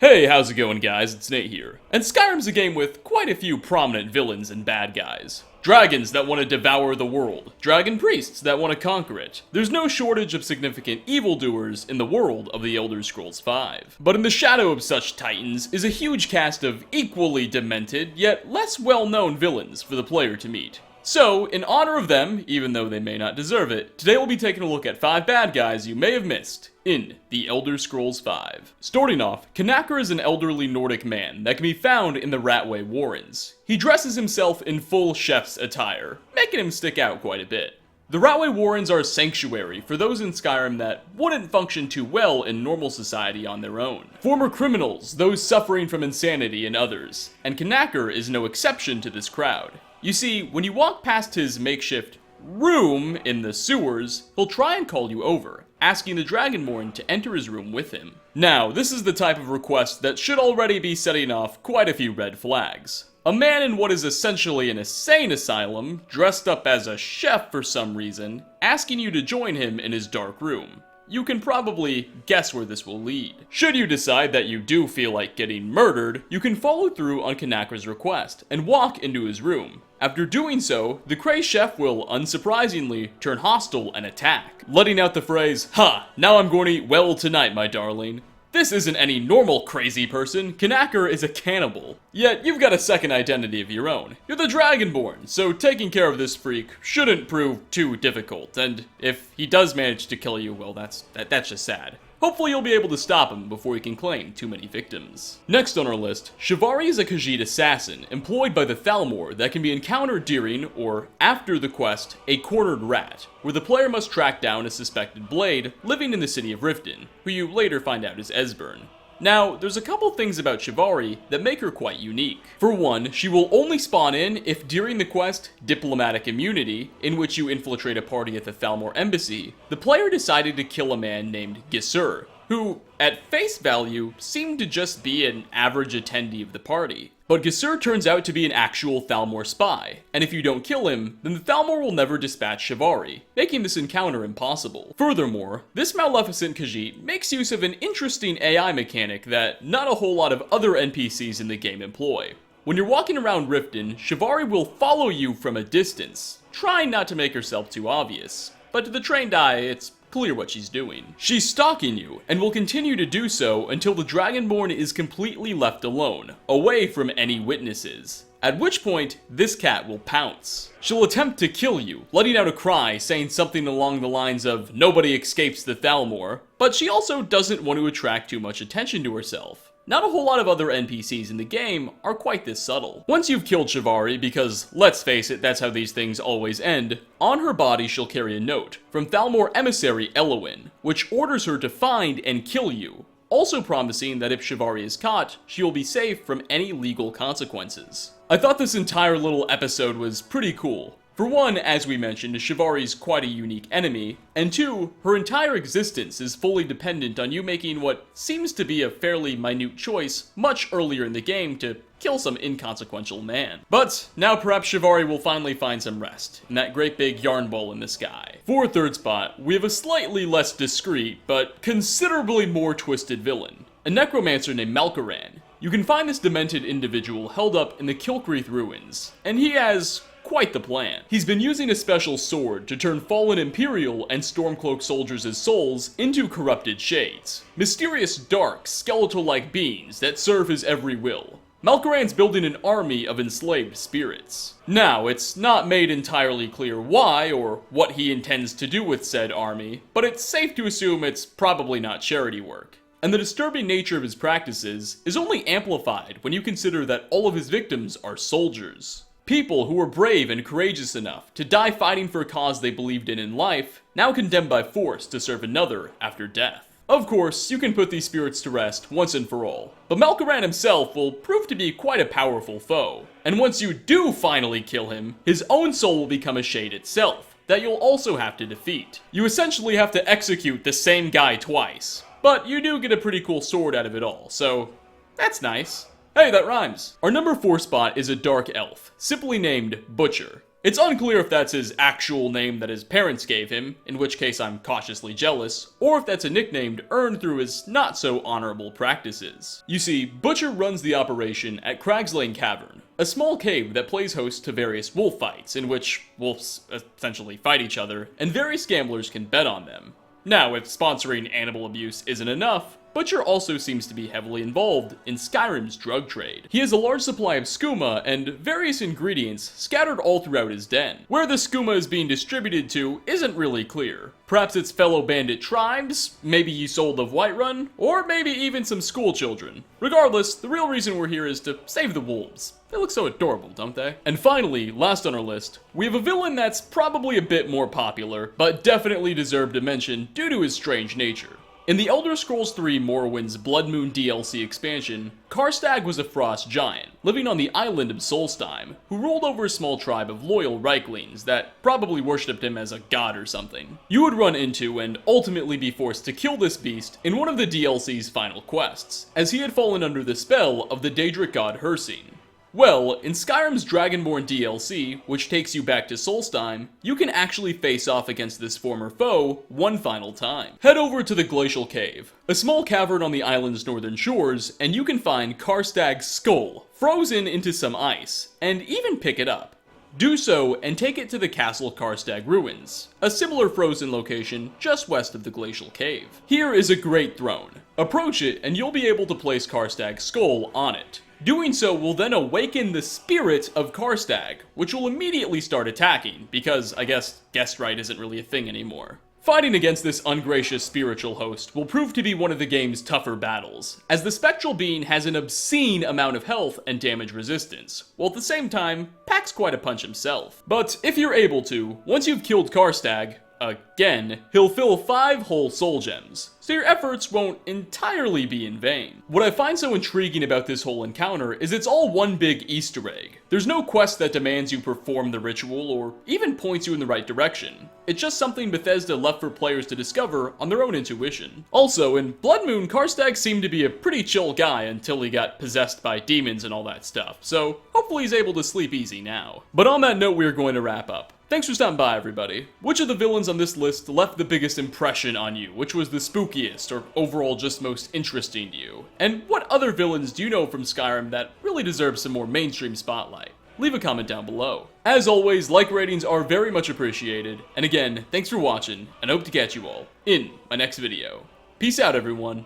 Hey, how's it going guys? It's Nate here. And Skyrim's a game with quite a few prominent villains and bad guys. Dragons that want to devour the world. Dragon priests that want to conquer it. There's no shortage of significant evildoers in the world of the Elder Scrolls V. But in the shadow of such titans is a huge cast of equally demented, yet less well-known villains for the player to meet. So, in honor of them, even though they may not deserve it, today we'll be taking a look at 5 bad guys you may have missed in The Elder Scrolls V. Starting off, Kanaka is an elderly Nordic man that can be found in the Ratway Warrens. He dresses himself in full chef's attire, making him stick out quite a bit. The Ratway Warrens are a sanctuary for those in Skyrim that wouldn't function too well in normal society on their own. Former criminals, those suffering from insanity, and others, and Kanaka is no exception to this crowd. You see, when you walk past his makeshift room in the sewers, he'll try and call you over, asking the Dragonborn to enter his room with him. Now, this is the type of request that should already be setting off quite a few red flags. A man in what is essentially an insane asylum, dressed up as a chef for some reason, asking you to join him in his dark room. You can probably guess where this will lead. Should you decide that you do feel like getting murdered, you can follow through on Kanaka's request and walk into his room. After doing so, the crazed chef will, unsurprisingly, turn hostile and attack, letting out the phrase, "Ha! Now I'm going to eat well tonight, my darling." This isn't any normal crazy person, Kanaka is a cannibal. Yet, you've got a second identity of your own. You're the Dragonborn, so taking care of this freak shouldn't prove too difficult, and if he does manage to kill you, well, that's just sad. Hopefully you'll be able to stop him before he can claim too many victims. Next on our list, Chiavari is a Khajiit assassin employed by the Thalmor that can be encountered during, or after the quest, A Cornered Rat, where the player must track down a suspected blade living in the city of Riften, who you later find out is Esbern. Now, there's a couple things about Chiavari that make her quite unique. For one, she will only spawn in if during the quest, Diplomatic Immunity, in which you infiltrate a party at the Thalmor Embassy, the player decided to kill a man named Gisur, who, at face value, seemed to just be an average attendee of the party. But Gisur turns out to be an actual Thalmor spy, and if you don't kill him, then the Thalmor will never dispatch Chiavari, making this encounter impossible. Furthermore, this Maleficent Khajiit makes use of an interesting AI mechanic that not a whole lot of other NPCs in the game employ. When you're walking around Riften, Chiavari will follow you from a distance, trying not to make herself too obvious. But to the trained eye, it's clear what she's doing. She's stalking you, and will continue to do so until the Dragonborn is completely left alone, away from any witnesses. At which point, this cat will pounce. She'll attempt to kill you, letting out a cry saying something along the lines of, "Nobody escapes the Thalmor," but she also doesn't want to attract too much attention to herself. Not a whole lot of other NPCs in the game are quite this subtle. Once you've killed Chiavari, because let's face it, that's how these things always end, on her body she'll carry a note from Thalmor emissary Elowin, which orders her to find and kill you, also promising that if Chiavari is caught, she will be safe from any legal consequences. I thought this entire little episode was pretty cool. For one, as we mentioned, Chiavari's quite a unique enemy, and two, her entire existence is fully dependent on you making what seems to be a fairly minute choice much earlier in the game to kill some inconsequential man. But now perhaps Chiavari will finally find some rest in that great big yarn ball in the sky. For a third spot, we have a slightly less discreet, but considerably more twisted villain, a necromancer named Alquran. You can find this demented individual held up in the Kilcreath ruins, and he has quite the plan. He's been using a special sword to turn fallen Imperial and Stormcloak soldiers' souls into corrupted shades. Mysterious, dark, skeletal-like beings that serve his every will. Malkoran's building an army of enslaved spirits. Now, it's not made entirely clear why or what he intends to do with said army, but it's safe to assume it's probably not charity work. And the disturbing nature of his practices is only amplified when you consider that all of his victims are soldiers. People who were brave and courageous enough to die fighting for a cause they believed in life, now condemned by force to serve another after death. Of course, you can put these spirits to rest once and for all, but Malkoran himself will prove to be quite a powerful foe. And once you do finally kill him, his own soul will become a shade itself, that you'll also have to defeat. You essentially have to execute the same guy twice, but you do get a pretty cool sword out of it all, so that's nice. Hey, that rhymes! Our number 4 spot is a dark elf, simply named Butcher. It's unclear if that's his actual name that his parents gave him, in which case I'm cautiously jealous, or if that's a nickname earned through his not so honorable practices. You see, Butcher runs the operation at Crag's Lane Cavern, a small cave that plays host to various wolf fights, in which wolves essentially fight each other, and various gamblers can bet on them. Now, if sponsoring animal abuse isn't enough, Butcher also seems to be heavily involved in Skyrim's drug trade. He has a large supply of skooma and various ingredients scattered all throughout his den. Where the skooma is being distributed to isn't really clear. Perhaps it's fellow bandit tribes, maybe Ysolde of Whiterun, or maybe even some school children. Regardless, the real reason we're here is to save the wolves. They look so adorable, don't they? And finally, last on our list, we have a villain that's probably a bit more popular, but definitely deserved a mention due to his strange nature. In the Elder Scrolls III Morrowind's Blood Moon DLC expansion, Stag was a frost giant, living on the island of Solstheim, who ruled over a small tribe of loyal Reiklings that probably worshipped him as a god or something. You would run into and ultimately be forced to kill this beast in one of the DLC's final quests, as he had fallen under the spell of the Daedric god Hircine. Well, in Skyrim's Dragonborn DLC, which takes you back to Solstheim, you can actually face off against this former foe one final time. Head over to the Glacial Cave, a small cavern on the island's northern shores, and you can find Stag's skull frozen into some ice, and even pick it up. Do so, and take it to the Castle Stag ruins, a similar frozen location just west of the Glacial Cave. Here is a great throne. Approach it, and you'll be able to place Stag's skull on it. Doing so will then awaken the spirit of Stag, which will immediately start attacking, because I guess guest right isn't really a thing anymore. Fighting against this ungracious spiritual host will prove to be one of the game's tougher battles, as the spectral being has an obscene amount of health and damage resistance, while at the same time, packs quite a punch himself. But if you're able to, once you've killed Stag, again, he'll fill 5 whole soul gems, so your efforts won't entirely be in vain. What I find so intriguing about this whole encounter is it's all one big Easter egg. There's no quest that demands you perform the ritual or even points you in the right direction. It's just something Bethesda left for players to discover on their own intuition. Also, in Blood Moon, Stag seemed to be a pretty chill guy until he got possessed by demons and all that stuff, so hopefully he's able to sleep easy now. But on that note, we're going to wrap up. Thanks for stopping by, everybody. Which of the villains on this list left the biggest impression on you? Which was the spookiest, or overall just most interesting to you? And what other villains do you know from Skyrim that really deserve some more mainstream spotlight? Leave a comment down below. As always, like ratings are very much appreciated, and again, thanks for watching, and I hope to catch you all in my next video. Peace out, everyone.